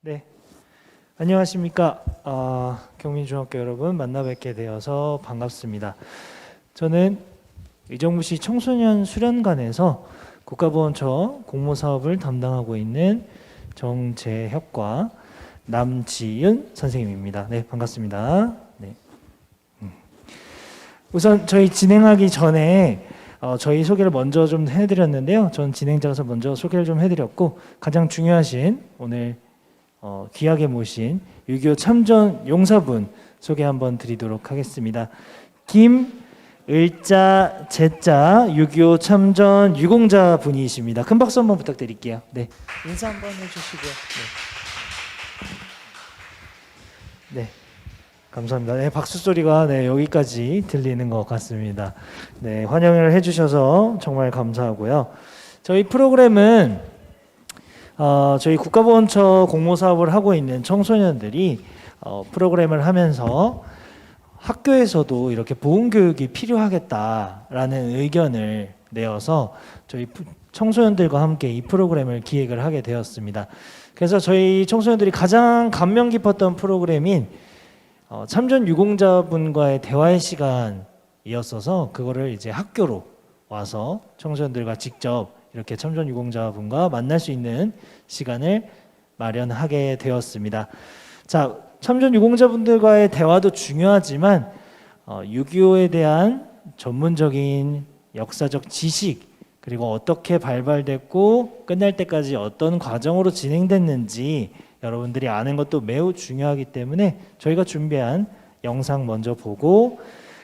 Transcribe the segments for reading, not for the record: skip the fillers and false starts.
네, 안녕하십니까. 경민중학교 여러분 만나 뵙게 되어서 반갑습니다. 저는 의정부시 청소년 수련관에서 국가보훈처 공모사업을 담당하고 있는 정재혁과 남지윤 선생님입니다. 네, 반갑습니다. 네. 우선 저희 진행하기 전에 저희 소개를 먼저 좀 해드렸는데요. 전 진행자로서 먼저 소개를 좀 해드렸고, 가장 중요하신 오늘 귀하게 모신 6.25 참전 용사분 소개 한번 드리도록 하겠습니다. 김을자 제자 6.25 참전 유공자 분이십니다. 큰 박수 한번 부탁드릴게요. 네, 인사 한번 해주시고요. 네, 감사합니다. 네, 박수 소리가 여기까지 들리는 것 같습니다. 네, 환영을 해주셔서 정말 감사하고요. 저희 프로그램은 저희 국가보훈처 공모사업을 하고 있는 청소년들이 프로그램을 하면서 학교에서도 이렇게 보훈교육이 필요하겠다라는 의견을 내어서 저희 청소년들과 함께 이 프로그램을 기획을 하게 되었습니다. 그래서 저희 청소년들이 가장 감명 깊었던 프로그램인 참전 유공자분과의 대화의 시간이었어서 그거를 이제 학교로 와서 청소년들과 직접 이렇게 참전 유공자분과 만날 수 있는 시간을 마련하게 되었습니다. 자, 참전 유공자분들과의 대화도 중요하지만 6.25에 대한 전문적인 역사적 지식, 그리고 어떻게 발발됐고 끝날 때까지 어떤 과정으로 진행됐는지 여러분들이 아는 것도 매우 중요하기 때문에 저희가 준비한 영상 먼저 보고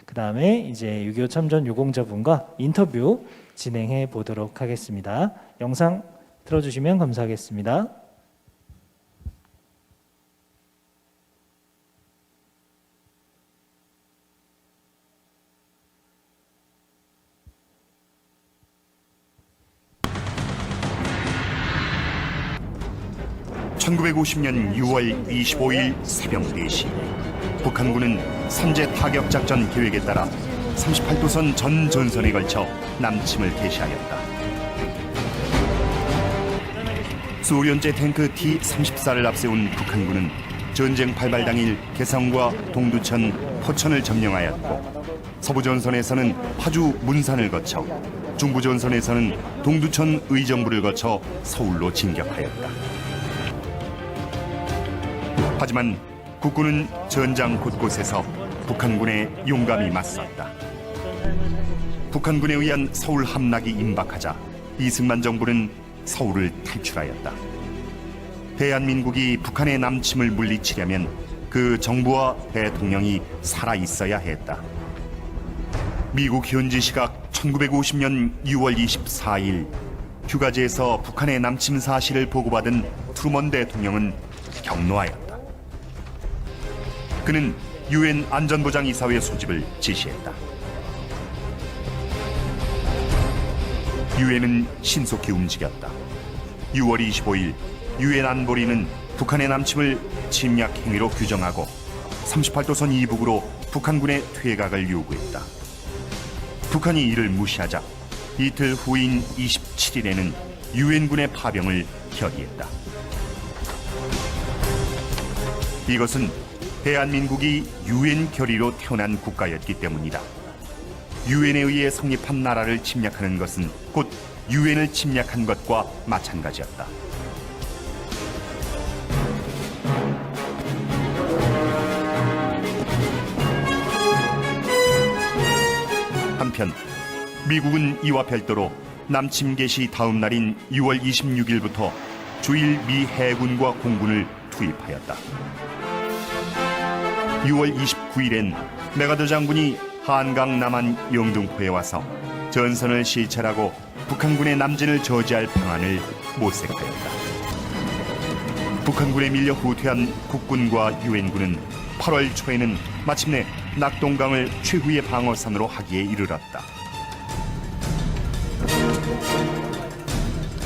그 다음에 이제 6.25 참전 유공자분과 인터뷰 진행해 보도록 하겠습니다. 영상 틀어주시면 감사하겠습니다. (1950년 6월 25일) 새벽 4시 북한군은 선제 타격 작전 계획에 따라 38도선 전 전선에 걸쳐 남침을 개시하였다. 소련제 탱크 T-34를 앞세운 북한군은 전쟁 발발 당일 개성과 동두천, 포천을 점령하였고, 서부전선에서는 파주, 문산을 거쳐, 중부전선에서는 동두천, 의정부를 거쳐 서울로 진격하였다. 하지만 국군은 전장 곳곳에서 북한군에 용감히 맞섰다. 북한군에 의한 서울 함락이 임박하자 이승만 정부는 서울을 탈출하였다. 대한민국이 북한의 남침을 물리치려면 그 정부와 대통령이 살아있어야 했다. 미국 현지 시각 1950년 6월 24일 휴가지에서 북한의 남침 사실을 보고받은 트루먼 대통령은 경로하였다. 그는 유엔 안전보장이사회 소집을 지시했다. 유엔은 신속히 움직였다. 6월 25일 유엔 안보리는 북한의 남침을 침략 행위로 규정하고 38도선 이북으로 북한군의 퇴각을 요구했다. 북한이 이를 무시하자 이틀 후인 27일에는 유엔군의 파병을 결의했다. 이것은 대한민국이 유엔 결의로 태어난 국가였기 때문이다. 유엔에 의해 성립한 나라를 침략하는 것은 곧 유엔을 침략한 것과 마찬가지였다. 한편 미국은 이와 별도로 남침 개시 다음 날인 6월 26일부터 주일 미 해군과 공군을 투입하였다. 6월 29일엔 메가더 장군이 한강 남한 영등포에 와서 전선을 시찰하고 북한군의 남진을 저지할 방안을 모색하였다. 북한군에 밀려 후퇴한 국군과 유엔군은 8월 초에는 마침내 낙동강을 최후의 방어선으로 하기에 이르렀다.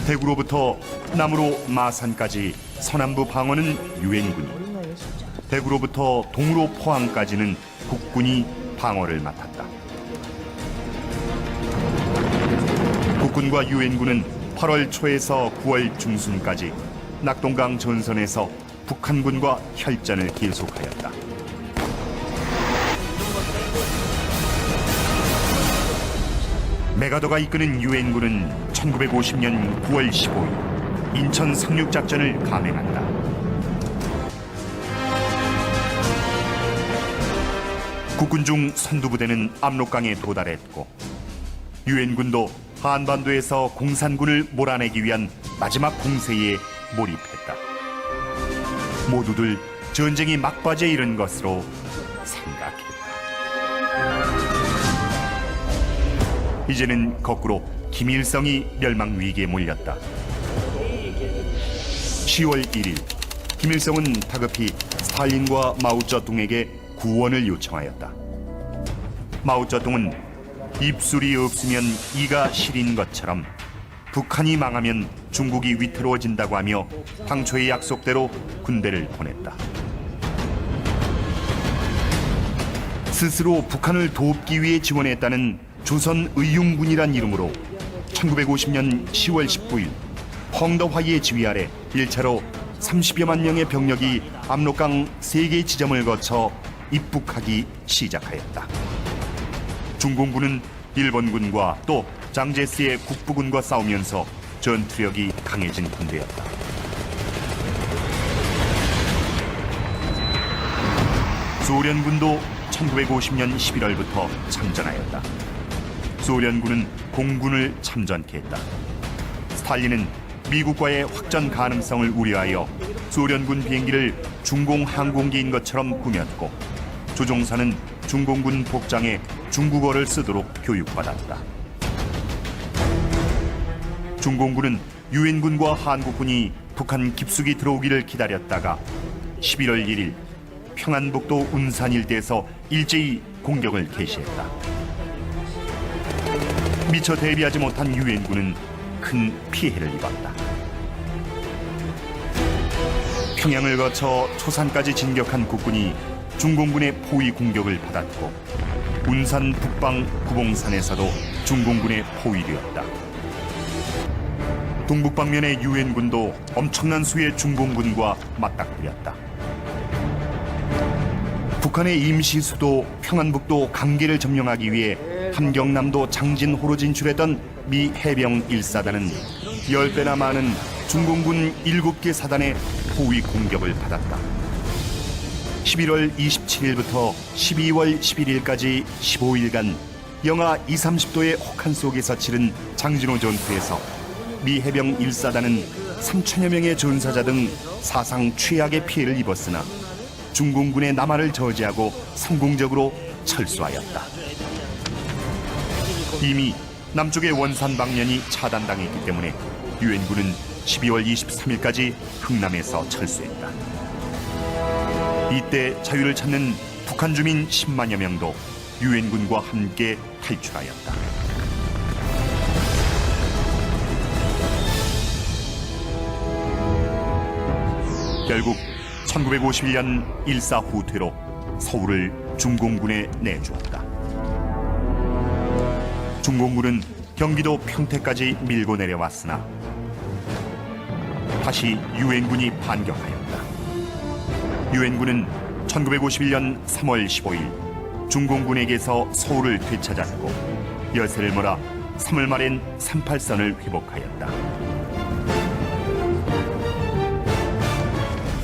대구로부터 남으로 마산까지 서남부 방어는 유엔군이, 대구로부터 동으로 포항까지는 국군이 방어를 맡았다. 국군과 유엔군은 8월 초에서 9월 중순까지 낙동강 전선에서 북한군과 혈전을 계속하였다. 메가더가 이끄는 유엔군은 1950년 9월 15일 인천 상륙작전을 감행한다. 국군 중 선두부대는 압록강에 도달했고 유엔군도 한반도에서 공산군을 몰아내기 위한 마지막 공세에 몰입했다. 모두들 전쟁이 막바지에 이른 것으로 생각했다. 이제는 거꾸로 김일성이 멸망 위기에 몰렸다. 10월 1일 김일성은 다급히 스탈린과 마오쩌둥에게 구원을 요청하였다. 마오쩌둥은 입술이 없으면 이가 시린 것처럼 북한이 망하면 중국이 위태로워진다고 하며 당초의 약속대로 군대를 보냈다. 스스로 북한을 돕기 위해 지원했다는 조선의용군이란 이름으로 1950년 10월 19일 펑더화이의 지휘 아래 1차로 30여만 명의 병력이 압록강 3개 지점을 거쳐 입북하기 시작하였다. 중공군은 일본군과 또 장제스의 국부군과 싸우면서 전투력이 강해진 군대였다. 소련군도 1950년 11월부터 참전하였다. 소련군은 공군을 참전케 했다. 스탈린은 미국과의 확전 가능성을 우려하여 소련군 비행기를 중공 항공기인 것처럼 꾸몄고 조종사는 중공군 복장에 중국어를 쓰도록 교육받았다. 중공군은 유엔군과 한국군이 북한 깊숙이 들어오기를 기다렸다가 11월 1일 평안북도 운산 일대에서 일제히 공격을 개시했다. 미처 대비하지 못한 유엔군은 큰 피해를 입었다. 평양을 거쳐 초산까지 진격한 국군이 중공군의 포위 공격을 받았고 운산 북방 구봉산에서도 중공군의 포위되었다. 동북방면의 유엔군도 엄청난 수의 중공군과 맞닥뜨렸다. 북한의 임시 수도 평안북도 강계를 점령하기 위해 함경남도 장진호로 진출했던 미 해병 1사단은 10배나 많은 중공군 7개 사단의 포위 공격을 받았다. 11월 27일부터 12월 11일까지 15일간 영하 20-30도의 혹한 속에서 치른 장진호 전투에서 미 해병 1사단은 3천여 명의 전사자 등 사상 최악의 피해를 입었으나 중공군의 남하를 저지하고 성공적으로 철수하였다. 이미 남쪽의 원산 방면이 차단당했기 때문에 유엔군은 12월 23일까지 흥남에서 철수했다. 이때 자유를 찾는 북한 주민 10만여 명도 유엔군과 함께 탈출하였다. 결국 1951년 일사후퇴로 서울을 중공군에 내주었다. 중공군은 경기도 평택까지 밀고 내려왔으나 다시 유엔군이 반격하였다. 유엔군은 1951년 3월 15일 중공군에게서 서울을 되찾았고 열세를 몰아 3월 말엔 38선을 회복하였다.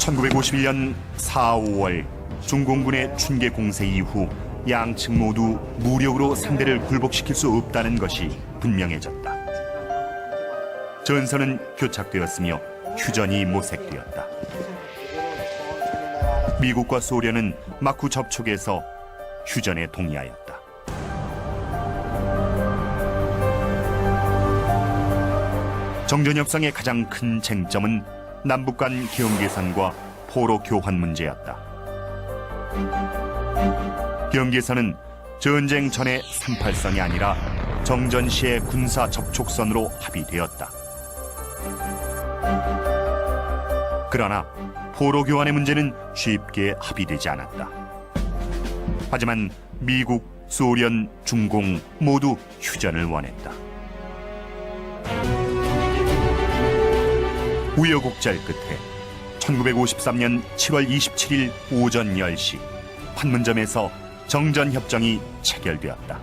1951년 4, 5월 중공군의 춘계 공세 이후 양측 모두 무력으로 상대를 굴복시킬 수 없다는 것이 분명해졌다. 전선은 교착되었으며 휴전이 모색되었다. 미국과 소련은 마쿠 접촉에서 휴전에 동의하였다. 정전 협상의 가장 큰 쟁점은 남북 간 경계선과 포로 교환 문제였다. 경계선은 전쟁 전의 38선이 아니라 정전 시의 군사 접촉선으로 합의되었다. 그러나 포로 교환의 문제는 쉽게 합의되지 않았다. 하지만 미국, 소련, 중공 모두 휴전을 원했다. 우여곡절 끝에 1953년 7월 27일 오전 10시 판문점에서 정전협정이 체결되었다.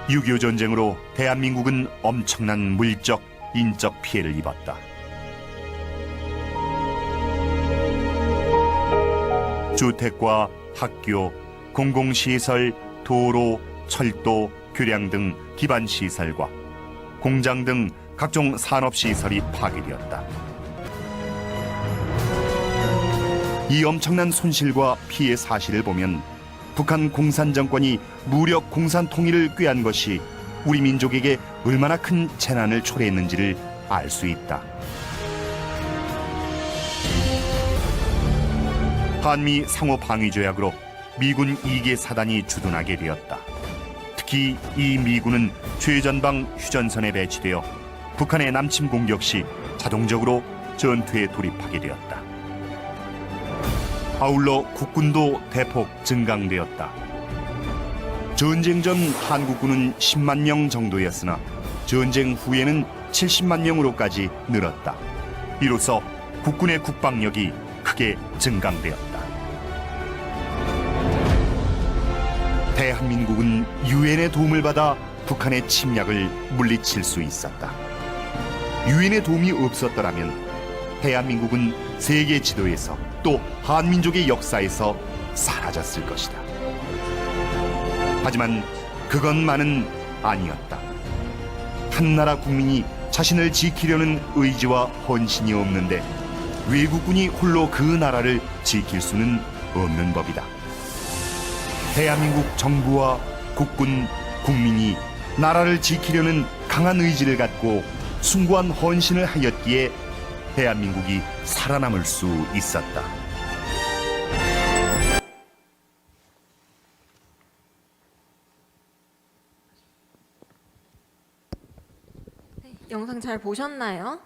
6.25 전쟁으로 대한민국은 엄청난 물적, 인적 피해를 입었다. 주택과 학교, 공공시설, 도로, 철도, 교량 등 기반시설과 공장 등 각종 산업시설이 파괴되었다. 이 엄청난 손실과 피해 사실을 보면 북한 공산정권이 무력 공산 통일을 꾀한 것이 우리 민족에게 얼마나 큰 재난을 초래했는지를 알 수 있다. 한미 상호 방위 조약으로 미군 2개 사단이 주둔하게 되었다. 특히 이 미군은 최전방 휴전선에 배치되어 북한의 남침 공격 시 자동적으로 전투에 돌입하게 되었다. 아울러 국군도 대폭 증강되었다. 전쟁 전 한국군은 10만 명 정도였으나 전쟁 후에는 70만 명으로까지 늘었다. 이로써 국군의 국방력이 크게 증강되었다. 대한민국은 유엔의 도움을 받아 북한의 침략을 물리칠 수 있었다. 유엔의 도움이 없었더라면 대한민국은 세계 지도에서 또 한민족의 역사에서 사라졌을 것이다. 하지만 그것만은 아니었다. 한 나라 국민이 자신을 지키려는 의지와 헌신이 없는데 외국군이 홀로 그 나라를 지킬 수는 없는 법이다. 대한민국 정부와 국군, 국민이 나라를 지키려는 강한 의지를 갖고 숭고한 헌신을 하였기에 대한민국이 살아남을 수 있었다. 영상 잘 보셨나요?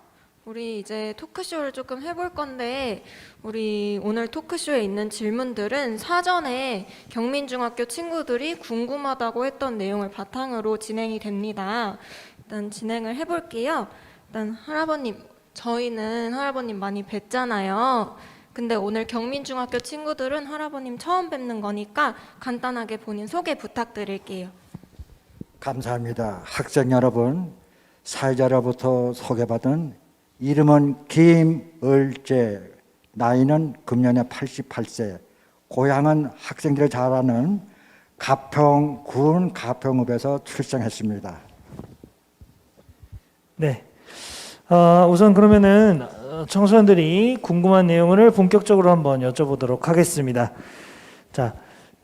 우리 이제 토크쇼를 조금 해볼 건데 우리 오늘 토크쇼에 있는 질문들은 사전에 경민중학교 친구들이 궁금하다고 했던 내용을 바탕으로 진행이 됩니다. 일단 진행을 해볼게요. 일단 할아버님, 저희는 할아버님 많이 뵀잖아요. 근데 오늘 경민중학교 친구들은 할아버님 처음 뵙는 거니까 간단하게 본인 소개 부탁드릴게요. 감사합니다. 학생 여러분, 사회자로부터 소개받은 이름은 김을재, 나이는 금년에 88세, 고향은 학생들이 잘 아는 가평군 가평읍에서 출생했습니다. 네. 우선 그러면은 청소년들이 궁금한 내용을 본격적으로 한번 여쭤보도록 하겠습니다. 자,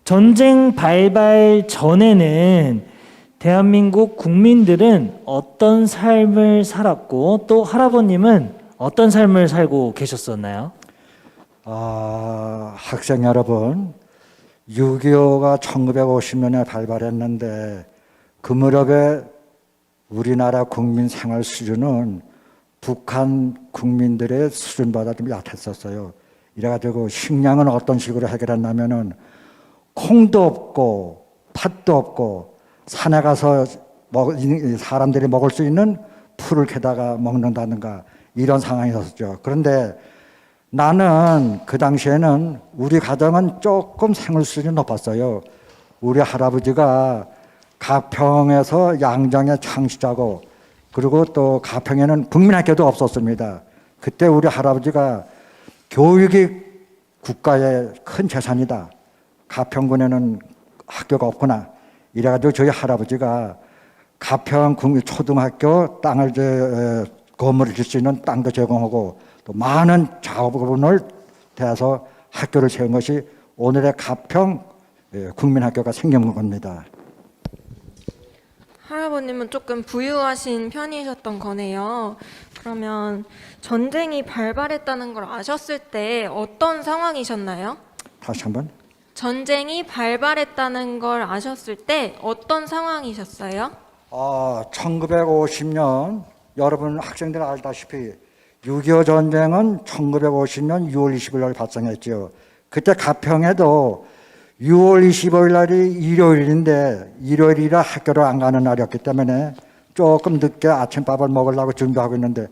전쟁 발발 전에는 대한민국 국민들은 어떤 삶을 살았고 또 할아버님은 어떤 삶을 살고 계셨었나요? 학생 여러분, 6.25가 1950년에 발발했는데 그 무렵에 우리나라 국민 생활 수준은 북한 국민들의 수준보다 좀 약했었어요. 이래가지고 식량은 어떤 식으로 해결했냐면은 콩도 없고 팥도 없고 산에 가서 사람들이 먹을 수 있는 풀을 캐다가 먹는다든가 이런 상황이 있었죠. 그런데 나는 그 당시에는 우리 가정은 조금 생활 수준이 높았어요. 우리 할아버지가 가평에서 양정에 창시자고 그리고 또 가평에는 국민학교도 없었습니다. 그때 우리 할아버지가 교육이 국가의 큰 재산이다. 가평군에는 학교가 없구나. 이래가지고 저희 할아버지가 가평 초등학교 땅을 건물을 질 수 있는 땅도 제공하고 또 많은 자원을 대서 학교를 세운 것이 오늘의 가평 국민학교가 생긴 겁니다. 할아버님은 조금 부유하신 편이셨던 거네요. 그러면 전쟁이 발발했다는 걸 아셨을 때 어떤 상황이셨나요? 다시 한번. 전쟁이 발발했다는 걸 아셨을 때 어떤 상황이셨어요? 1950년 여러분 학생들 알다시피 6.25 전쟁은 1950년 6월 20일 날 발생했죠. 그때 가평에도 6월 25일 날이 일요일인데 일요일이라 학교를 안 가는 날이었기 때문에 조금 늦게 아침밥을 먹으려고 준비하고 있는데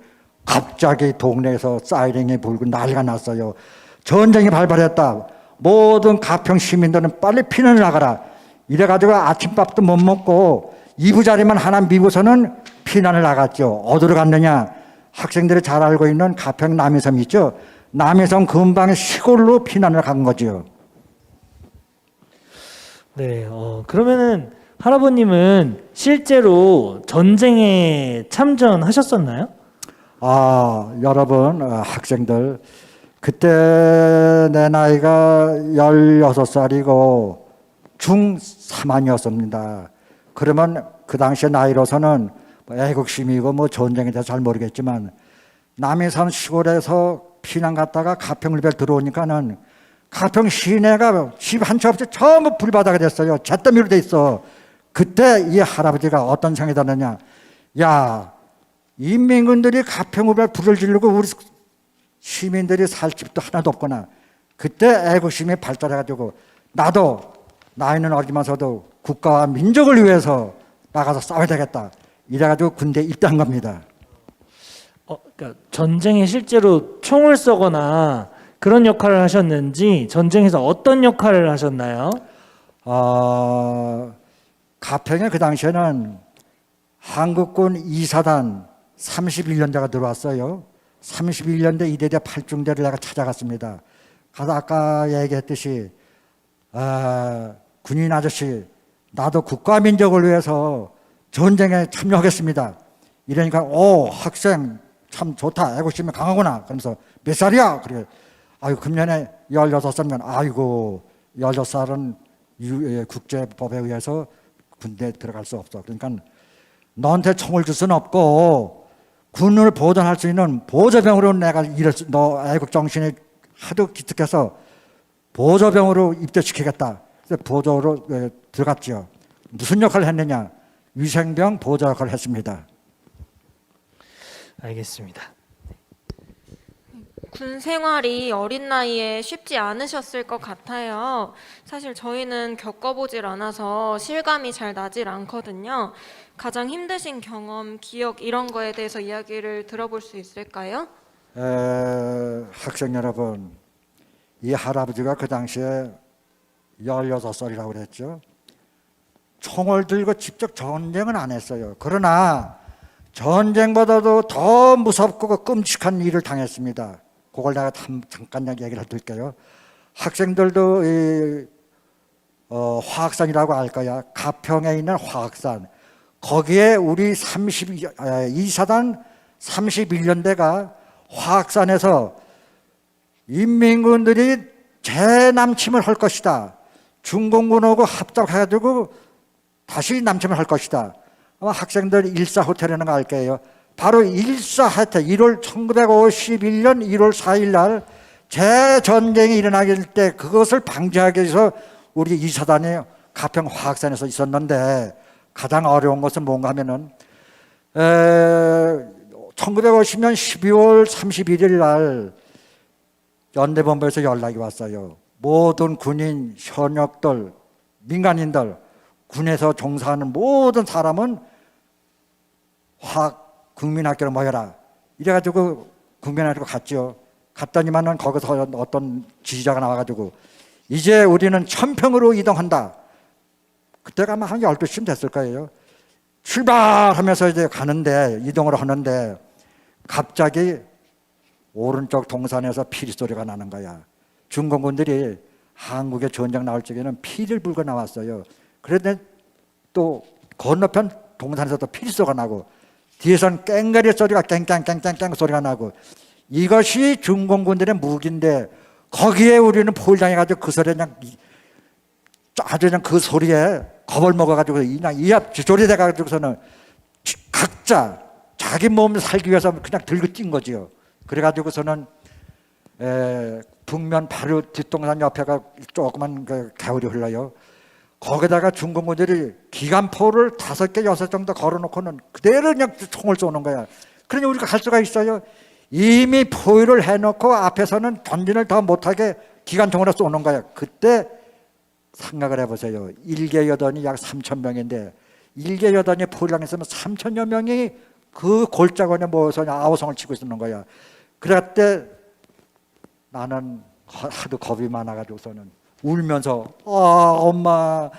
갑자기 동네에서 사이렌이 불고 난리가 났어요. 전쟁이 발발했다. 모든 가평 시민들은 빨리 피난을 나가라. 이래가지고 아침밥도 못 먹고 이부자리만 하나 미고서는 피난을 나갔죠. 어디로 갔느냐? 학생들이 잘 알고 있는 가평 남이섬 있죠. 남이섬 근방의 시골로 피난을 간 거죠. 네, 그러면은 할아버님은 실제로 전쟁에 참전하셨었나요? 여러분, 학생들, 그때 내 나이가 16살이고 중3이었습니다. 그러면 그 당시의 나이로서는 애국심이고 뭐 전쟁에 대해서 잘 모르겠지만 남이섬 시골에서 피난 갔다가 가평을별 들어오니까는 가평 시내가 집 한 채 없이 전부 불바다가 됐어요. 잿더미로 돼 있어. 그때 이 할아버지가 어떤 생각이 드느냐? 야, 인민군들이 가평을별 불을 지르고 우리 시민들이 살 집도 하나도 없구나. 그때 애국심이 발달해가지고 나도 나이는 어리면서도 국가와 민족을 위해서 나가서 싸워야 되겠다. 이래가지고 군대에 입대한 겁니다. 그러니까 전쟁에 실제로 총을 쏘거나 그런 역할을 하셨는지 전쟁에서 어떤 역할을 하셨나요? 가평에 그 당시에는 한국군 2사단 31년대가 들어왔어요. 31년대 2대대 8중대를 내가 찾아갔습니다. 가서 아까 얘기했듯이 군인 아저씨 나도 국가 민족을 위해서 전쟁에 참여하겠습니다. 이러니까 학생 참 좋다. 애국심이 강하구나. 그러면서 몇 살이야? 그래. 금년에 16살이면 아이고 16살은 국제법에 의해서 군대에 들어갈 수 없어. 그러니까 너한테 총을 줄 수는 없고 군을 보존할 수 있는 보조병으로 내가 너 애국 정신이 하도 기특해서 보조병으로 입대시키겠다. 그래서 보조로 들어갔죠. 무슨 역할을 했느냐? 위생병 보조 역할을 했습니다. 알겠습니다. 군 생활이 어린 나이에 쉽지 않으셨을 것 같아요. 사실 저희는 겪어보질 않아서 실감이 잘 나질 않거든요. 가장 힘드신 경험, 기억 이런 거에 대해서 이야기를 들어볼 수 있을까요? 학생 여러분, 이 할아버지가 그 당시에 16살이라고 그랬죠. 총을 들고 직접 전쟁은 안 했어요. 그러나 전쟁보다도 더 무섭고 끔찍한 일을 당했습니다. 그걸 내가 잠깐 얘기를 드릴게요. 학생들도 화학산이라고 알 거야. 가평에 있는 화학산. 거기에 우리 2사단 31년대가 화학산에서 인민군들이 재남침을 할 것이다. 중공군하고 합작해가지고 다시 남침을 할 것이다. 아마 학생들 일사호텔이라는 거 알 거예요. 바로 일사호텔 1951년 1월 4일 날 재전쟁이 일어나길 때 그것을 방지하기 위해서 우리 이사단이 가평 화학산에서 있었는데 가장 어려운 것은 뭔가 하면은 1950년 12월 31일 날 연대본부에서 연락이 왔어요. 모든 군인, 현역들, 민간인들, 군에서 종사하는 모든 사람은 화학 국민학교로 모여라. 이래가지고 국민학교로 갔죠. 갔더니만은 거기서 어떤 지휘자가 나와가지고 이제 우리는 천평으로 이동한다. 그때가 아마 한 12시쯤 됐을 거예요. 출발하면서 이제 가는데 이동을 하는데 갑자기 오른쪽 동산에서 피리 소리가 나는 거야. 중공군들이 한국에 전쟁 나올 적에는 피를 불고 나왔어요. 그런데 또 건너편 동산에서 또 피리 소리가 나고 뒤에선 깽가리 소리가 깽깽깽깽깽 소리가 나고 이것이 중공군들의 무기인데 거기에 우리는 포위당해가지고 그 소리에 그냥 아주 그냥 그 소리에 겁을 먹어가지고 그냥 이합 조리 돼가지고서는 각자 자기 몸을 살기 위해서 그냥 들고 뛴 거지요. 그래가지고서는 북면 바로 뒷동산 옆에가 조그만 그 개울이 흘러요. 거기다가 중공군들이 기관포를 5개, 6 정도 걸어놓고는 그대로 그냥 총을 쏘는 거야. 그러니 우리가 갈 수가 있어요? 이미 포위를 해놓고 앞에서는 전진을 더 못하게 기관총으로 쏘는 거야. 그때 생각을 해보세요. 일개 여단이 약 3,000명인데 일개 여단이 포위를 했으면 3,000여 명이 그 골짜기에 모여서 아우성을 치고 있는 거야. 그럴 때 나는 하도 겁이 많아가지고서는 울면서 엄마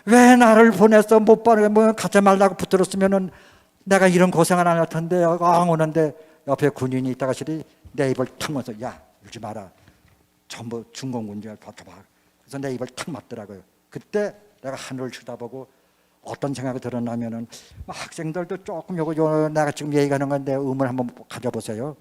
왜 나를 보냈어? 못 보내 뭐 가지 말라고 붙들었으면은 내가 이런 고생을 안 할 텐데 오는데 옆에 군인이 있다가 내 입을 탁 맞서 야 울지 마라. 전부 중공군들 버텨봐. 그래서 내 입을 탁 맞더라고요. 그때 내가 하늘을 쳐다보고 어떤 생각이 들었냐면은 학생들도 조금 요거 내가 지금 얘기하는 건데 음을 한번 가져보세요.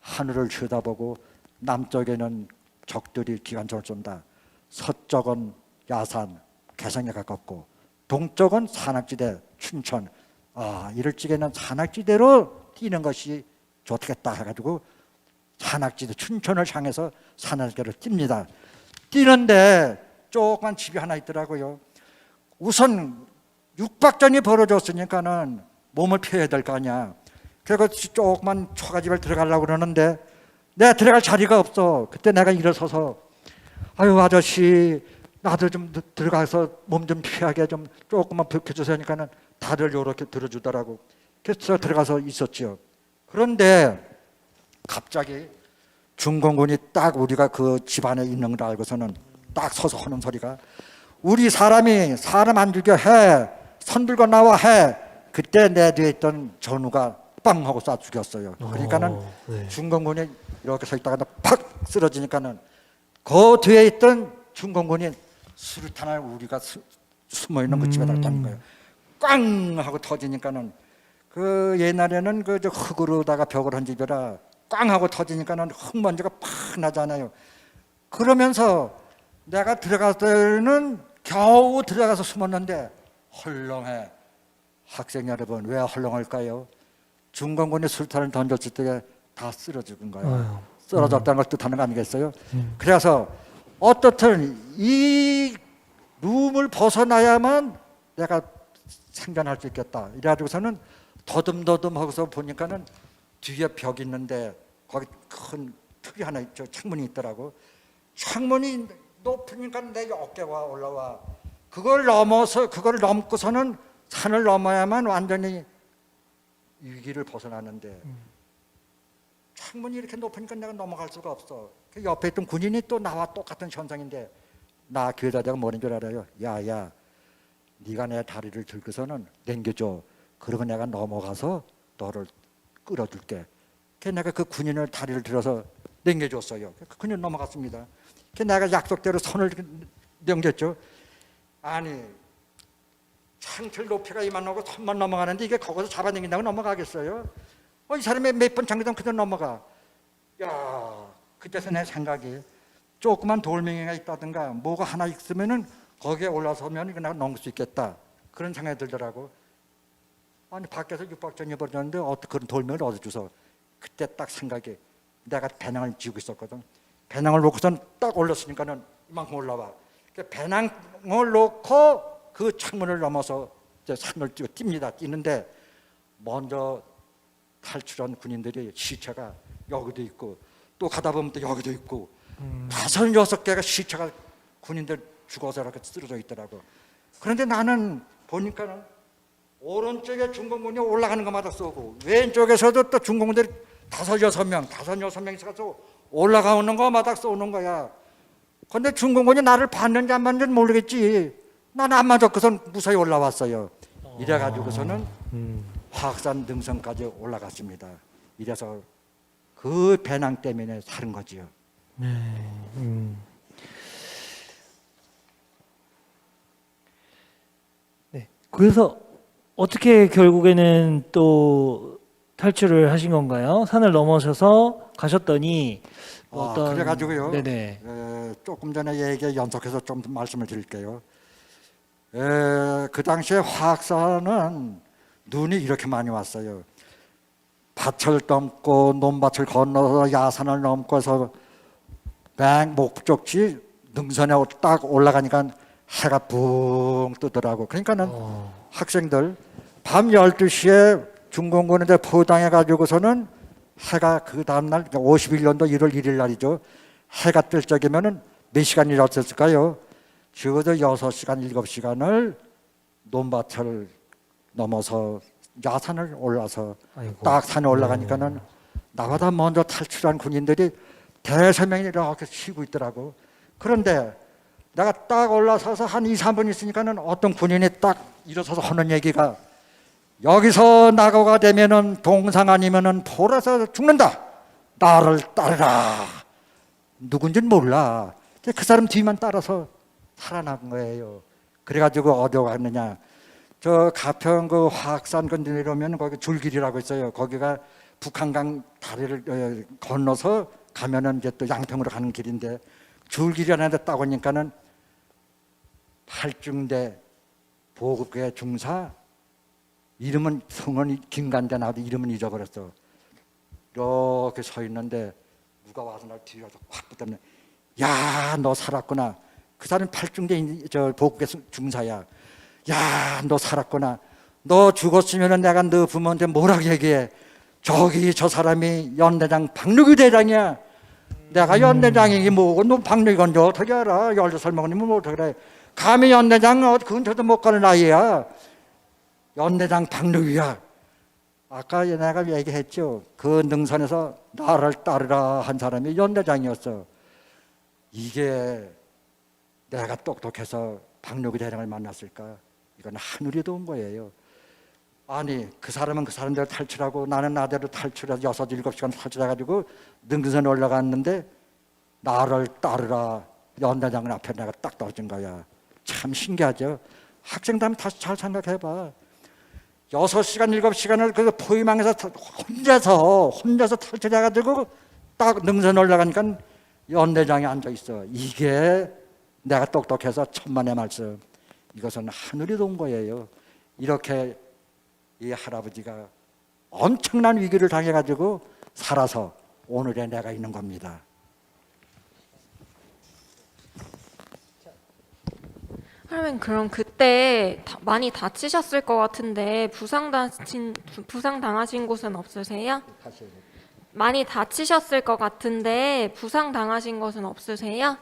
하늘을 쳐다보고 남쪽에는 적들이 기관총을 쏜다. 서쪽은 야산, 개성에 가깝고 동쪽은 산악지대, 춘천. 이럴 적에는 산악지대로 뛰는 것이 좋겠다 해가지고 산악지대, 춘천을 향해서 산악지대를 뜁니다. 뛰는데 조그만 집이 하나 있더라고요. 우선 육박전이 벌어졌으니까는 몸을 피해야 될 거 아니야. 그리고 조그만 초가집을 들어가려고 그러는데 내가 들어갈 자리가 없어. 그때 내가 일어서서 아유 아저씨 나도 좀 들어가서 몸 좀 피하게 좀 조금만 비켜주세요 하니까는 다들 이렇게 들어주더라고. 그래서 들어가서 있었지요. 그런데 갑자기 중공군이 딱 우리가 그 집안에 있는 걸 알고서는 딱 서서 하는 소리가 우리 사람이 사람 안 죽여 해. 손 들고 나와 해. 그때 내 뒤에 있던 전우가 빵 하고 쏴 죽였어요. 그러니까는 네. 중공군이 이렇게 서 있다가 팍 쓰러지니까는 그 뒤에 있던 중공군이 수류탄을 우리가 숨어 있는 그 집에다 던진 거예요. 꽝 하고 터지니까는 그 옛날에는 그 흙으로다가 벽을 한 집이라 꽝 하고 터지니까는 흙먼지가 팍 나잖아요. 그러면서 내가 들어갈 때는 겨우 들어가서 숨었는데 헐렁해. 학생 여러분 왜 헐렁할까요? 중공군이 수류탄을 던졌을 때 다 쓰러 죽은 거예요. 쓰러졌다는 걸 뜻하는 거 아니겠어요? 그래서 어떻든 이 룸을 벗어나야만 내가 생존할 수 있겠다. 이래가지고서는 더듬더듬 하고서 보니까는 뒤에 벽이 있는데 거기 큰 틀이 하나 있죠. 창문이 있더라고. 창문이 높으니까 내 어깨가 올라와. 그걸 넘고서는 산을 넘어야만 완전히 위기를 벗어나는데 창문이 이렇게 높으니까 내가 넘어갈 수가 없어. 그 옆에 있던 군인이 또 나와 똑같은 현상인데 나 귀에다 대고 뭐는 줄 알아요? 야야 네가 내 다리를 들고서는 당겨줘. 그러고 내가 넘어가서 너를 끌어줄게. 그래서 내가 그 군인을 다리를 들어서 당겨줬어요. 그 군인 넘어갔습니다. 그래서 내가 약속대로 손을 넘겼죠. 아니 창틀 높이가 이만하고 손만 넘어가는데 이게 거기서 잡아당긴다고 넘어가겠어요? 이 사람이 몇 번 장기동 그대로 넘어가. 야, 그때서 내 생각이 조그만 돌멩이가 있다든가 뭐가 하나 있으면은 거기에 올라서면 이거 내가 넘을 수 있겠다. 그런 생각이 들더라고. 아니 밖에서 육박전이 벌어졌는데 어떻게 그런 돌멩이를 얻어 주서. 그때 딱 생각이 내가 배낭을 쥐고 있었거든. 배낭을 놓고선 딱 올렸으니까는 이만큼 올라와. 배낭을 놓고 그 창문을 넘어서 이제 산을 뛰고 뜁니다. 뛰는데 먼저 탈출한 군인들이 시체가 여기도 있고 또 가다 보면 또 여기도 있고 5, 6개가 시체가 군인들 죽어서 이렇게 쓰러져 있더라고. 그런데 나는 보니까는 오른쪽에 중공군이 올라가는 것마다 쏘고 왼쪽에서도 또 중공군들이 5, 6명씩 가서 올라가는 것마다 쏘는 거야. 근데 중공군이 나를 봤는지 안 봤는지 모르겠지. 나는 안 맞았고선 무사히 올라왔어요. 이래가지고서는 화학산 능선까지 올라갔습니다. 이래서 그 배낭 때문에 사는 거지요. 네. 네. 그래서 어떻게 결국에는 또 탈출을 하신 건가요? 산을 넘어서서 가셨더니 어떤 그래가지고요. 네네. 조금 전에 얘기에 연속해서 좀 말씀을 드릴게요. 그 당시에 화학산은 눈이 이렇게 많이 왔어요. 밭을 넘고 논밭을 건너서 야산을 넘고서 맹 목적지 능선에 딱 올라가니까 해가 붕 뜨더라고. 그러니까는 학생들 밤 12시에 중공군한테 포당해 가지고서는 해가 그 다음날 51년도 1월 1일 날이죠. 해가 뜰 적이면은 몇 시간 일었을까요? 적어도 6시간 7시간을 논밭을 넘어서 야산을 올라서 아이고. 딱 산에 올라가니까는 나보다 먼저 탈출한 군인들이 대서명이 이렇게 쉬고 있더라고. 그런데 내가 딱 올라서서 한 2, 3분 있으니까는 어떤 군인이 딱 일어서서 하는 얘기가, 여기서 낙오가 되면은 동상 아니면은 돌아서 죽는다. 나를 따르라. 누군지는 몰라. 그 사람 뒤만 따라서 살아난 거예요. 그래가지고 어디 갔느냐? 저 가평 그 화학산 건너 내려오면 거기 줄길이라고 있어요. 거기가 북한강 다리를 건너서 가면은 이제 또 양평으로 가는 길인데, 줄길이라는 데 딱 오니까는 팔중대 보급계 중사, 이름은 성은 김간대, 나도 이름은 잊어버렸어. 이렇게 서 있는데 누가 와서 날 뒤에서 확 붙었네. 야, 너 살았구나. 그 사람 팔중대 저 보급계 중사야. 야, 너 살았구나. 너 죽었으면 내가 너 부모한테 뭐라고 얘기해? 저기 저 사람이 연대장 박누기 대장이야. 내가 연대장이기 뭐고 너 박누기 건지 어떻게 알아? 16살 먹으면 뭐 어떻게 그래? 감히 연대장 근처도 못 가는 나이야. 연대장 박누기야. 아까 내가 얘기했죠. 그 능선에서 나를 따르라 한 사람이 연대장이었어. 이게 내가 똑똑해서 박누기 대장을 만났을까? 이건 하늘이 도운 거예요. 아니, 그 사람은 그 사람대로 탈출하고 나는 나대로 탈출해서 6, 7시간 탈출해가지고 능선에 올라갔는데 나를 따르라 연대장 앞에 내가 딱 떨어진 거야. 참 신기하죠. 학생들 한번 다시 잘 생각해봐. 6시간, 7시간을 그 포위망에서 혼자서 탈출해가지고 딱 능선 올라가니까 연대장이 앉아있어. 이게 내가 똑똑해서 천만의 말씀. 이것은 하늘이 도운 거예요. 이렇게 이 할아버지가 엄청난 위기를 당해가지고 살아서 오늘의 내가 있는 겁니다. 그러면 그럼 그때 많이 다치셨을 것 같은데 부상 당하신 곳은 없으세요? 많이 다치셨을 것 같은데 부상 당하신 것은 없으세요?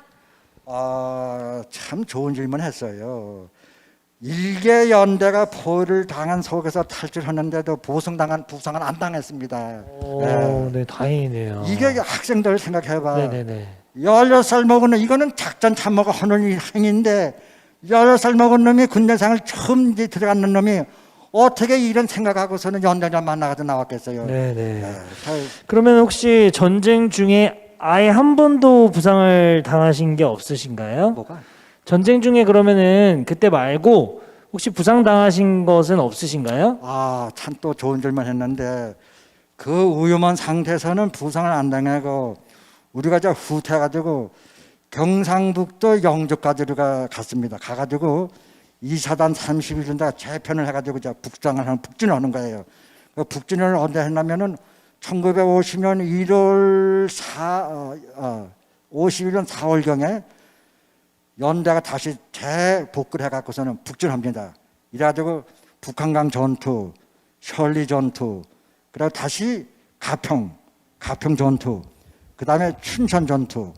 참 좋은 질문 했어요. 일개 연대가 포위를 당한 속에서 탈출하는데도 부상은 안 당했습니다. 네, 다행이네요. 이게 학생들 생각해봐. 네네네. 16살 먹은 이거는 작전 참모가 하는 행위인데 16살 먹은 놈이 군대생을 처음 이제 들어가는 놈이 어떻게 이런 생각하고서는 연대장 만나가지고 나왔겠어요. 네네. 그러면 혹시 전쟁 중에 아예 한 번도 부상을 당하신 게 없으신가요? 뭐가? 전쟁 중에 그러면은 그때 말고 혹시 부상 당하신 것은 없으신가요? 참 또 좋은 질문 했는데 그 위험한 상태에서는 부상을 안 당하고 우리가 저 후퇴해가지고 경상북도 영주까지로 갔습니다. 가가지고 2사단 31전대가 재편을 해가지고 북진을 하는 거예요. 그 북진을 언제 했냐면은 1950년 51년 4월경에 연대가 다시 재복구를 해갖고서는 북진합니다. 이래가지고 북한강 전투, 현리 전투, 그리고 다시 가평 전투, 그 다음에 춘천 전투,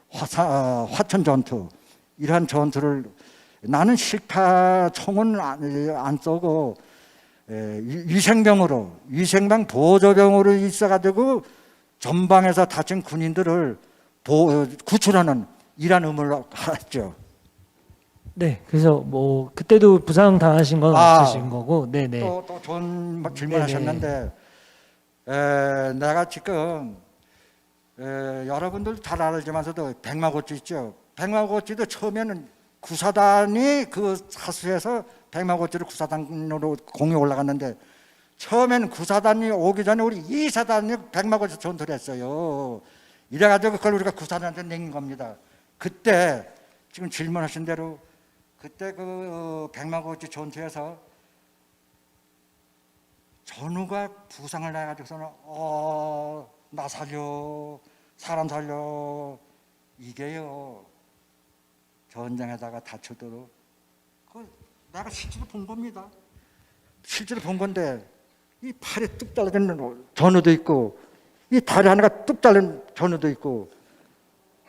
화천 전투, 이러한 전투를 나는 실파 총은 안 쏘고 위생병 보조병으로 있어가지고 전방에서 다친 군인들을 구출하는 이란 의무를 했죠. 네, 그래서 뭐 그때도 부상 당하신 건 없으신 거고, 네네. 또 좋은 질문하셨는데 내가 지금 여러분들 잘 알지만서도 백마고치 있죠. 백마고치도 처음에는 구사단이 그 사수에서 백마고치를 구사단으로 공이 올라갔는데 처음에는 구사단이 오기 전에 우리 2사단이 백마고치 전투를 했어요. 이래가지고 그걸 우리가 구사단한테 낸 겁니다. 그때 지금 질문하신 대로 그때 그 백마고치 전투에서 전우가 부상을 내가지고서는 나 살려, 사람 살려, 이게요 전쟁에다가 다쳐도록 내가 실제로 본 겁니다. 실제로 본 건데 이 팔에 뚝 잘린 전우도 있고 이 다리 하나가 뚝 잘린 전우도 있고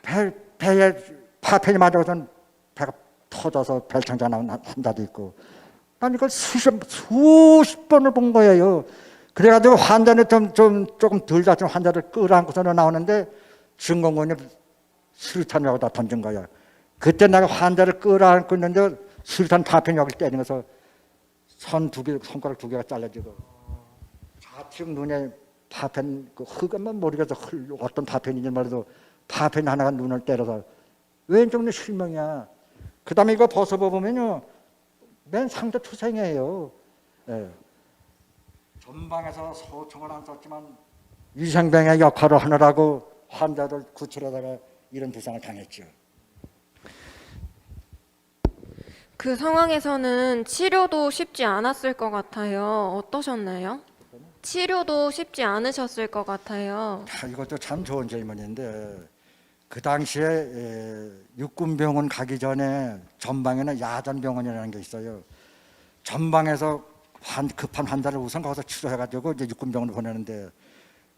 배에 파편이 맞아서는 배가 터져서 별창자 나온 환자도 있고 난 이걸 수십 번을 본 거예요. 그래가지고 환자는 조금 덜 다친 환자를 끌어안고서는 나오는데 증공군이 수류탄이라고 다 던진 거야. 그때 내가 환자를 끌어안고 있는데 수류탄 파편이 여기 때리면서 손가락 두 개가 잘라지고 좌측 눈에 파편, 그 흙은 모르겠어. 어떤 파편인지 몰라도 파편 하나가 눈을 때려서 왼쪽 눈 실명이야. 그 다음에 이거 벗어보면요. 맨 상대 투생이에요. 예. 전방에서 소총을 안 썼지만 위생병의 역할을 하느라고 환자들 구출하다가 이런 부상을 당했죠. 그 상황에서는 치료도 쉽지 않았을 것 같아요. 어떠셨나요? 치료도 쉽지 않으셨을 것 같아요. 이것도 참 좋은 질문인데 그 당시에 육군병원 가기 전에 전방에는 야전병원이라는 게 있어요. 전방에서 급한 환자를 우선 거기서 치료해가지고 이제 육군병원으로 보내는데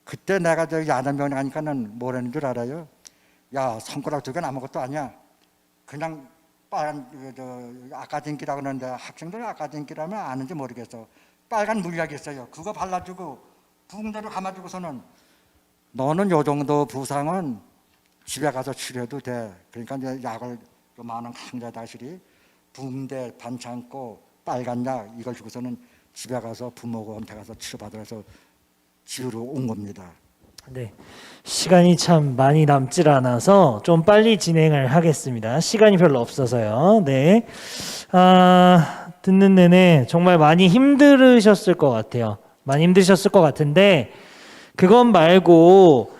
그때 내가 저 야전병원에 가니까는 뭐라는 줄 알아요? 야, 손가락 두 개는 아무것도 아니야. 그냥 빨간 아까진기라고 그러는데 학생들 아까진기라면 아는지 모르겠어. 빨간 물약이 있어요. 그거 발라주고 붕대를 감아주고서는 너는 요 정도 부상은 집에 가서 치료해도 돼. 그러니까 이제 약을 많은 환자들이 붕대 반창고 빨간 약 이걸 주고서는 집에 가서 부모한테 가서 치료받으면서 집으로 온 겁니다. 네, 시간이 참 많이 남질 않아서 좀 빨리 진행을 하겠습니다. 시간이 별로 없어서요. 네, 듣는 내내 정말 많이 힘들으셨을 것 같아요. 많이 힘드셨을 것 같은데 그것 말고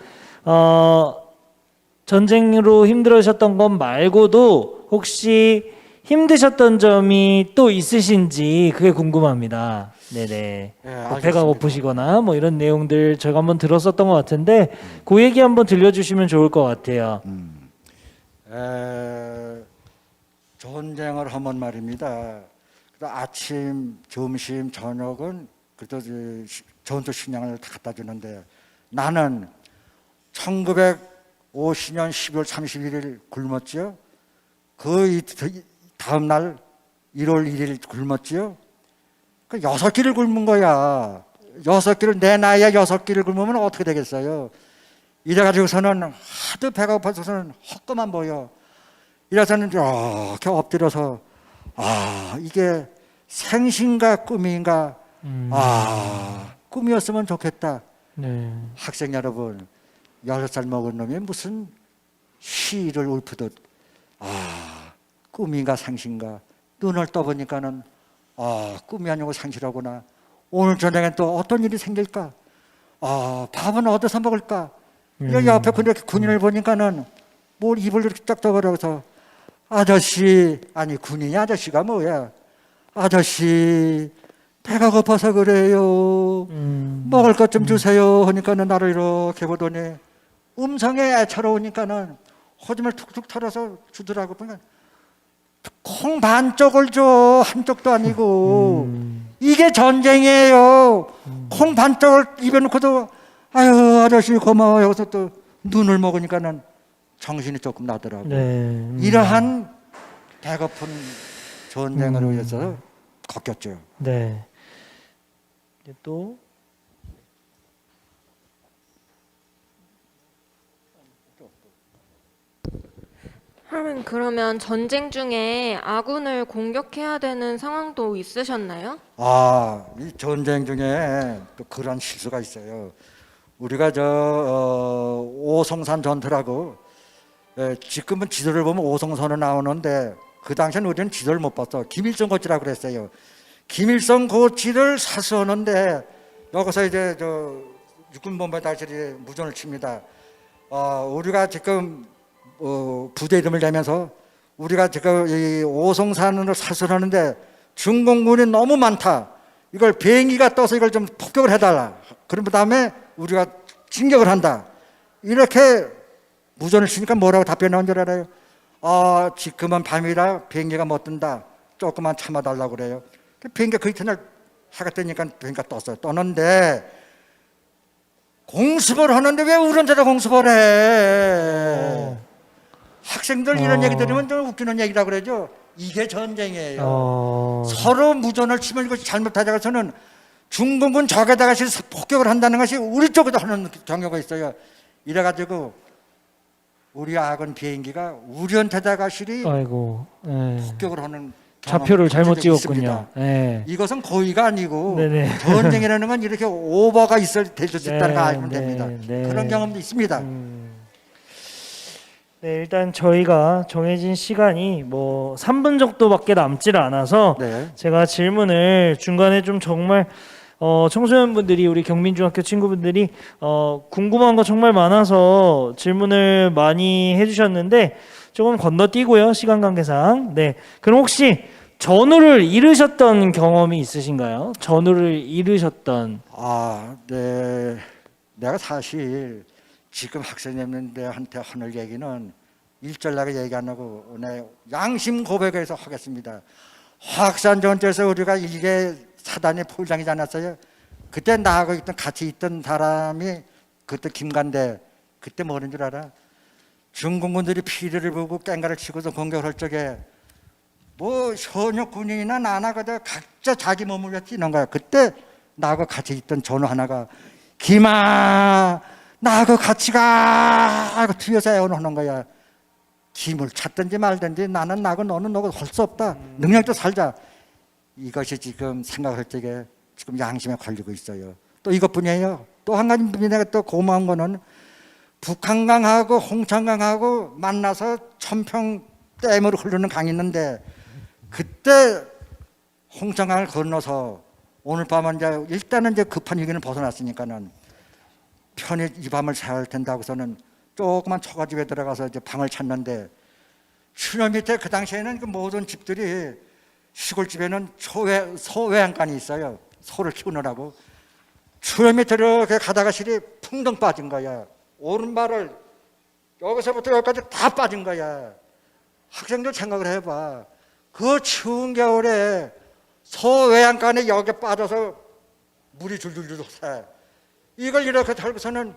전쟁으로 힘들으셨던 것 말고도 혹시 힘드셨던 점이 또 있으신지 그게 궁금합니다. 네네. 뭐 배가 고프시거나 뭐 이런 내용들 저희가 한번 들었었던 것 같은데 그 얘기 한번 들려주시면 좋을 것 같아요. 전쟁을 하면 말입니다. 아침, 점심, 저녁은 그래도 전투 식량을 다 갖다 주는데 나는 1950년 12월 31일 굶었죠. 그 다음 날 1월 1일 굶었죠. 그 6끼를 굶은 거야. 6끼를 내 나이에 6끼를 굶으면 어떻게 되겠어요? 이래가지고서는 하도 배가 고파서는 헛것만 보여. 이래서는 이렇게 엎드려서 이게 생신가 꿈인가? 꿈이었으면 좋겠다. 네. 학생 여러분, 6살 먹은 놈이 무슨 시를 읊으듯 꿈인가 상신가? 눈을 떠보니까는 꿈이 아니고 상시라구나. 오늘 저녁엔 또 어떤 일이 생길까? 밥은 어디서 먹을까? 여기 옆에 그렇게 군인을 보니까는 뭘 입을 이렇게 딱 떠버려서 아저씨, 아니 군인이 아저씨가 뭐야? 아저씨 배가 고파서 그래요. 먹을 것 좀 주세요 하니까는 나를 이렇게 보더니 음성에 애처로우니까는 호즘을 툭툭 털어서 주더라고. 그러니까 콩 반쪽을 줘. 한쪽도 아니고. 이게 전쟁이에요. 콩 반쪽을 입에 놓고도 아유 아저씨 고마워. 여기서 또 눈을 먹으니까는 정신이 조금 나더라고. 네. 이러한 배고픈 전쟁으로 해서 겪었죠. 네. 이제 또 그러면 전쟁 중에 아군을 공격해야 되는 상황도 있으셨나요? 이 전쟁 중에 또 그런 실수가 있어요. 우리가 오송산 전투라고 지금은 지도를 보면 오송선은 나오는데 그 당시에는 우리는 지도를 못 봤어. 김일성 고치라고 그랬어요. 김일성 고치를 사수하는데 여기서 이제 육군본부단실이 무전을 칩니다. 우리가 지금 부대 이름을 대면서 우리가 지금 이 오송산으로 사수하는데 중공군이 너무 많다. 이걸 비행기가 떠서 이걸 좀 폭격을 해달라. 그런 다음에 우리가 진격을 한다. 이렇게 무전을 치니까 뭐라고 답변 나온 줄 알아요? 지금은 밤이라 비행기가 못 뜬다. 조금만 참아달라고 그래요. 비행기가 그 이튿날 해가 뜨니까 비행기가 떴어요. 떴는데 공습을 하는데 왜 우리 혼자 공습을 해? 학생들 이런 얘기 들으면 좀 웃기는 얘기라 그러죠. 이게 전쟁이에요. 서로 무전을 치면 이것이 잘못하다가서는 중공군 적에다가 폭격을 한다는 것이 우리 쪽에도 하는 경우가 있어요. 이래가지고 우리 아군 비행기가 우리한테다가 실이 아이고. 예. 폭격을 하는 좌표를 잘못 경험이 찍었군요. 있습니다. 예. 이것은 고의가 아니고 네네. 전쟁이라는 건 이렇게 오버가 될 수 있다는 거 알면 네, 됩니다. 네. 그런 경험도 있습니다. 네, 일단 저희가 정해진 시간이 뭐 3분 정도밖에 남질 않아서 네. 제가 질문을 중간에 좀 정말 청소년분들이 우리 경민중학교 친구분들이 궁금한 거 정말 많아서 질문을 많이 해주셨는데 조금 건너뛰고요, 시간 관계상. 네, 그럼 혹시 전우를 잃으셨던 경험이 있으신가요? 전우를 잃으셨던. 네. 내가 사실 지금 학생님들한테 하는 얘기는 일절나게 얘기 안 하고 내 양심 고백에서 하겠습니다. 화학산 전투에서 우리가 이게 사단이 포위당이지 않았어요? 그때 나하고 같이 있던 사람이 그때 김간대, 그때 뭐는 줄 알아? 중공군들이 피리를 보고 깽가를 치고서 공격을 할 적에 뭐 현역 군인이나 나나 그저 각자 자기 몸을 위해 뛰는 거야. 그때 나하고 같이 있던 전우 하나가 김아 나하고 같이 가 하고 뒤에서 애원하는 거야. 힘을 찾든지 말든지 나는 나고 너는 너고 할 수 없다. 능력도 살자. 이것이 지금 생각할 적에 지금 양심에 걸리고 있어요. 또 이것뿐이에요. 또 한 가지 내가 또 고마운 거는 북한강하고 홍천강하고 만나서 천평 댐으로 흐르는 강이 있는데 그때 홍천강을 건너서 오늘 밤은 이제 일단은 이제 급한 위기는 벗어났으니까는 편히 이 밤을 새야 할 텐데 하고서는 조그만 초가집에 들어가서 이제 방을 찾는데 추녀 밑에 그 당시에는 그 모든 집들이 시골집에는 소외양간이 있어요. 소를 키우느라고. 추녀 밑에 이렇게 가다가 실이 풍덩 빠진 거야. 오른발을 여기서부터 여기까지 다 빠진 거야. 학생들 생각을 해봐. 그 추운 겨울에 소외양간에 여기 빠져서 물이 줄줄줄 새. 이걸 이렇게 털고서는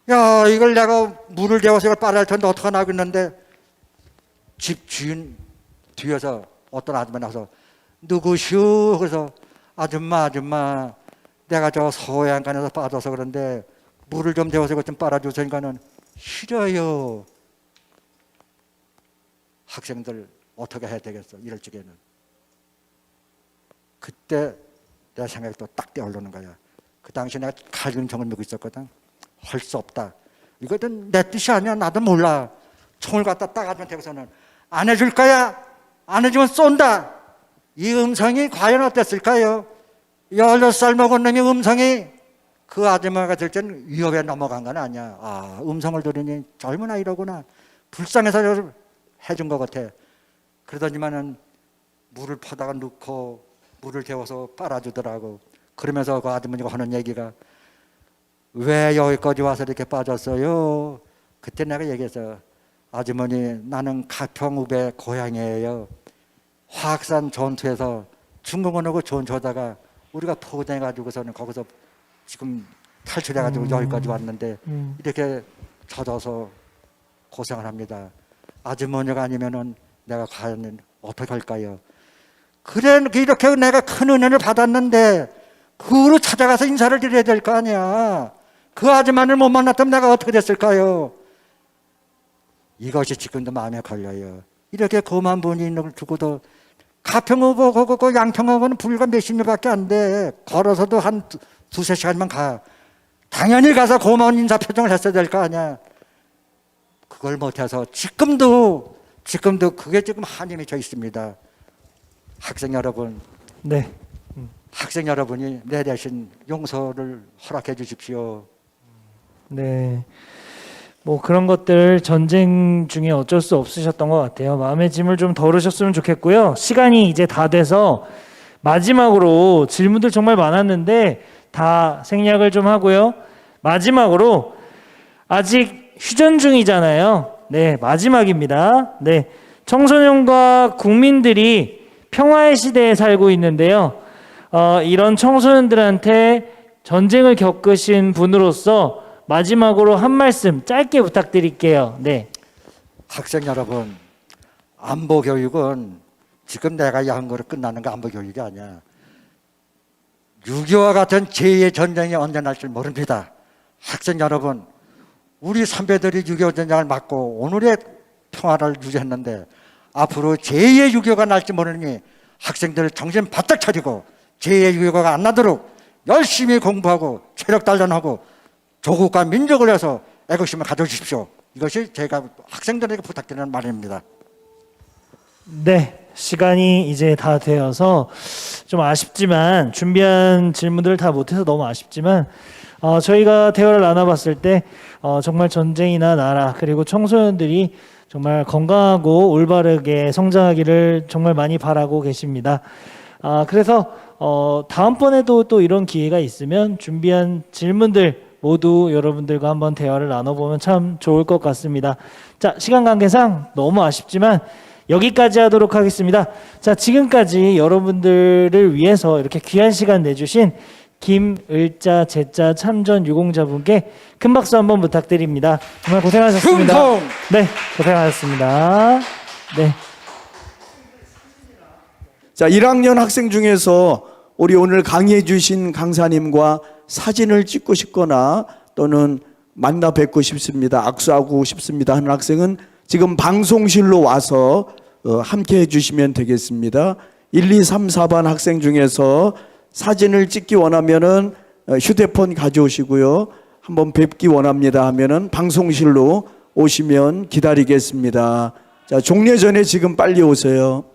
야 이걸 내가 물을 데워서 이걸 빨아야 할 텐데 어떡하나 하고 있는데 집 주인 뒤에서 어떤 아줌마 나와서 누구시오? 그래서 아줌마 내가 저 소양간에서 빠져서 그런데 물을 좀 데워서 이것 좀 빨아주세요니까는 싫어요. 학생들 어떻게 해야 되겠어 이럴 적에는. 그때 내 생각이 또 딱 떠오르는 거야. 그 당시에 내가 칼군총을 메고 있었거든. 할 수 없다. 이거는 내 뜻이 아니야. 나도 몰라. 총을 갖다 따가지고 대고서는 안 해줄 거야. 안 해주면 쏜다. 이 음성이 과연 어땠을까요? 16살 먹은 놈이 음성이 그 아줌마가 들 때는 위협에 넘어간 건 아니야. 음성을 들으니 젊은 아이로구나. 불쌍해서 해준 것 같아. 그러더니만은 물을 퍼다가 넣고 물을 데워서 빨아주더라고. 그러면서 그 아주머니가 하는 얘기가 왜 여기까지 와서 이렇게 빠졌어요? 그때 내가 얘기했어. 아주머니 나는 가평읍의 고향이에요. 화학산 전투에서 중공군하고 전투하다가 우리가 포위당해가지고서는 거기서 지금 탈출해가지고 여기까지 왔는데 이렇게 젖어서 고생을 합니다. 아주머니가 아니면은 내가 과연 어떻게 할까요? 그래 이렇게 내가 큰 은혜를 받았는데 그 후로 찾아가서 인사를 드려야 될 거 아니야. 그 아줌마를 못 만났다면 내가 어떻게 됐을까요? 이것이 지금도 마음에 걸려요. 이렇게 고만 분이 있는 걸 두고도 가평하고 양평하고는 불과 몇십 미터밖에 안 돼. 걸어서도 한 두세 시간만 가. 당연히 가서 고마운 인사 표정을 했어야 될 거 아니야. 그걸 못해서 지금도 그게 지금 한이 맺혀 있습니다. 학생 여러분. 네. 학생 여러분이 내 대신 용서를 허락해 주십시오. 네. 뭐 그런 것들 전쟁 중에 어쩔 수 없으셨던 것 같아요. 마음의 짐을 좀 덜으셨으면 좋겠고요. 시간이 이제 다 돼서 마지막으로 질문들 정말 많았는데 다 생략을 좀 하고요. 마지막으로 아직 휴전 중이잖아요. 네, 마지막입니다. 네, 청소년과 국민들이 평화의 시대에 살고 있는데요. 이런 청소년들한테 전쟁을 겪으신 분으로서 마지막으로 한 말씀 짧게 부탁드릴게요. 네. 학생 여러분, 안보 교육은 지금 내가 한 거로 끝나는 거 안보 교육이 아니야. 6.25와 같은 제2의 전쟁이 언제 날지 모릅니다. 학생 여러분, 우리 선배들이 6.25 전쟁을 막고 오늘의 평화를 유지했는데 앞으로 제2의 6.25가 날지 모르니 학생들 정신 바짝 차리고 제2의 6.25가 안 나도록 열심히 공부하고 체력 단련하고 조국과 민족을 위해서 애국심을 가져주십시오. 이것이 제가 학생들에게 부탁드리는 말입니다. 네, 시간이 이제 다 되어서 좀 아쉽지만 준비한 질문들을 다 못해서 너무 아쉽지만 저희가 대화를 나눠봤을 때 정말 전쟁이나 나라 그리고 청소년들이 정말 건강하고 올바르게 성장하기를 정말 많이 바라고 계십니다. 그래서 다음번에도 또 이런 기회가 있으면 준비한 질문들 모두 여러분들과 한번 대화를 나눠보면 참 좋을 것 같습니다. 자, 시간 관계상 너무 아쉽지만 여기까지 하도록 하겠습니다. 자, 지금까지 여러분들을 위해서 이렇게 귀한 시간 내주신 김을자 제자 참전 유공자분께 큰 박수 한번 부탁드립니다. 정말 고생하셨습니다. 충성! 네, 고생하셨습니다. 네. 자, 1학년 학생 중에서 우리 오늘 강의해 주신 강사님과 사진을 찍고 싶거나 또는 만나 뵙고 싶습니다. 악수하고 싶습니다 하는 학생은 지금 방송실로 와서 함께 해주시면 되겠습니다. 1, 2, 3, 4반 학생 중에서 사진을 찍기 원하면은 휴대폰 가져오시고요. 한번 뵙기 원합니다 하면은 방송실로 오시면 기다리겠습니다. 자, 종례 전에 지금 빨리 오세요.